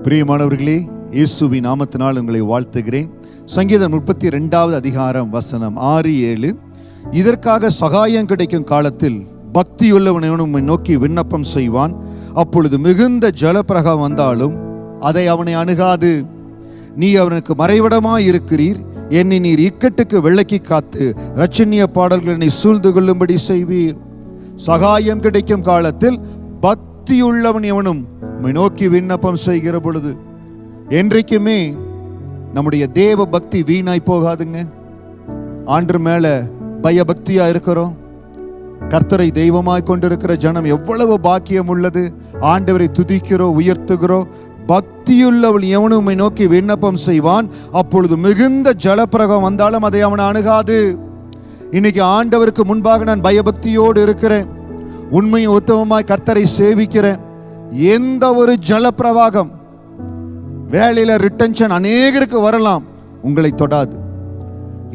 பிரியமானவர்களே, இயேசுவின் நாமத்தினால் உங்களை வாழ்த்துகிறேன். சங்கீதம் 32வது அதிகாரம் வசனம் 6-7. இதற்காக சகாயம் கிடைக்கும் காலத்தில் பக்தியுள்ளவன் உம்மை நோக்கி விண்ணப்பம் செய்வான். அப்பொழுது மிகுந்த ஜலப்பிரகம் வந்தாலும் அதை அவனை அணுகாது. நீ அவனுக்கு மறைவிடமாய் இருக்கிறீர். என்னை நீர் இக்கட்டுக்கு விலக்கி காத்து இரட்சணிய பாடல்கள் என்னை சூழ்ந்து கொள்ளும்படி செய்வீர். சகாயம் கிடைக்கும் காலத்தில் பக்தியுள்ளவன் எவனும் உம்மை நோக்கி விண்ணப்பம் செய்கிற பொழுது, என்றைக்குமே நம்முடைய தேவ பக்தி வீணாய் போகாதுங்க. ஆண்டவர் மேல பயபக்தியா இருக்கிறோம். கர்த்தரை தெய்வமாய் கொண்டிருக்கிற ஜனம் எவ்வளவு பாக்கியம் உள்ளது. ஆண்டவரை துதிக்கிறோம், உயர்த்துகிறோம். பக்தியுள்ளவள் எவனும் உம்மை நோக்கி விண்ணப்பம் செய்வான். அப்பொழுது மிகுந்த ஜலப்பிரகம் வந்தாலும் அதை அவன் அணுகாது. இன்னைக்கு ஆண்டவருக்கு முன்பாக நான் பயபக்தியோடு இருக்கிறேன், உண்மையும் உத்தமமாய் கர்த்தரை சேவிக்கிறேன். எந்த ஒரு ஜலப்பிரவாகம், வேலையில ரிட்டன்ஷன் அநேகருக்கு வரலாம், உங்களை தொடாது.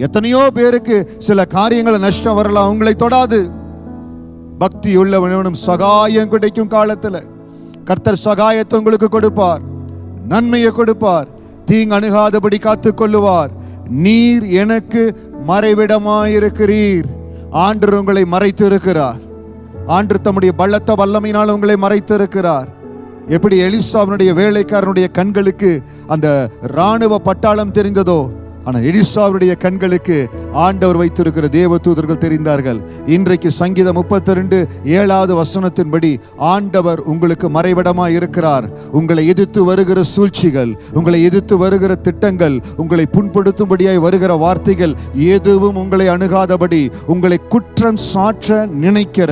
எத்தனையோ பேருக்கு சில காரியங்கள் நஷ்டம் வரலாம், உங்களை தொடாது. பக்தி உள்ளவனும் சகாயம் கிடைக்கும் காலத்துல கர்த்தர் சகாயத்தை உங்களுக்கு கொடுப்பார், நன்மையை கொடுப்பார், தீங்கு அணுகாதபடி காத்துக் கொள்ளுவார். நீர் எனக்கு மறைவிடமாயிருக்கிறீர். ஆண்டவர் உங்களை மறைத்து இருக்கிறார். ஆண்டவர் தம்முடைய பலத்த வல்லமையினால் உங்களை மறைத்து இருக்கிறார். எப்படி எலிசாவினுடைய வேலைக்காரனுடைய கண்களுக்கு அந்த இராணுவ பட்டாளம் தெரிந்ததோ, ஆனால் எலிசாவுடைய கண்களுக்கு ஆண்டவர் வைத்திருக்கிற தேவ தூதர்கள் தெரிந்தார்கள். இன்றைக்கு சங்கீதம் 32:7வது வசனத்தின்படி ஆண்டவர் உங்களுக்கு மறைவிடமாய் இருக்கிறார். உங்களை எதிர்த்து வருகிற சூழ்ச்சிகள், உங்களை எதிர்த்து வருகிற திட்டங்கள், உங்களை புண்படுத்தும்படியாய் வருகிற வார்த்தைகள் எதுவும் உங்களை அணுகாதபடி, உங்களை குற்றம் சாற்ற நினைக்கிற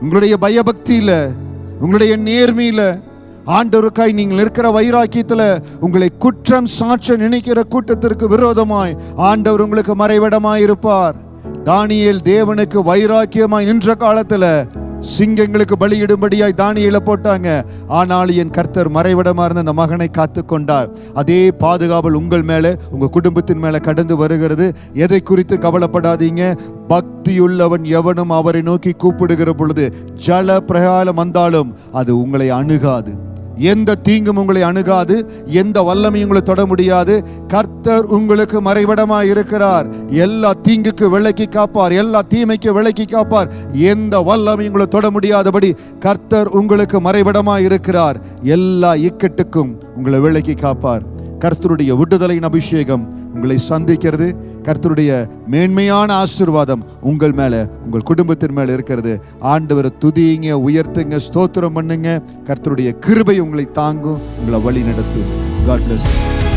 உங்களுடைய பயபக்தியில, உங்களுடைய நேர்மையில, ஆண்டவருக்காய் நீங்கள் இருக்கிற வைராக்கியத்துல உங்களை குற்றம் சாற்ற நினைக்கிற கூட்டத்திற்கு விரோதமாய் ஆண்டவர் உங்களுக்கு மறைவிடமாய் இருப்பார். தானியேல் தேவனுக்கு வைராக்கியமாய் நின்ற காலத்துல சிங்கங்களுக்கு பலியிடும்படியாய் தானியேலை போட்டாங்க. ஆனால் என் கர்த்தர் மறைவிடமா இருந்த அந்த மகனை காத்து கொண்டார். அதே பாதுகாவல் உங்கள் மேல, உங்க குடும்பத்தின் மேல கடந்து வருகிறது. எதை குறித்து கவலைப்படாதீங்க. பக்தியுள்ளவன் எவனும் அவரை நோக்கி கூப்பிடுகிற பொழுது ஜல பிரகாலம் வந்தாலும் அது உங்களை அணுகாது. எந்த தீங்கும் உங்களை அணுகாது, எந்த வல்லமையும் உங்களை தொட முடியாது. கர்த்தர் உங்களுக்கு மறைவிடமாய் இருக்கிறார். எல்லா தீங்குக்கு விலக்கி காப்பார், எல்லா தீமைக்கு விலக்கி காப்பார். எந்த வல்லமையும் உங்களை தொட முடியாதபடி கர்த்தர் உங்களுக்கு மறைவிடமாய் இருக்கிறார். எல்லா இக்கட்டுக்கும் உங்களை விலக்கி காப்பார். கர்த்தருடைய விடுதலையின் அபிஷேகம் உங்களை சந்திக்கிறது. கர்த்தருடைய மேன்மையான ஆசீர்வாதம் உங்கள் மேல, உங்கள் குடும்பத்தின் மேல இருக்கிறது. ஆண்டவரை துதியுங்க, உயர்த்துங்க, ஸ்தோத்திரம் பண்ணுங்க. கர்த்தருடைய கிருபை உங்களை தாங்கும், உங்களை வழி நடத்தும். God bless you.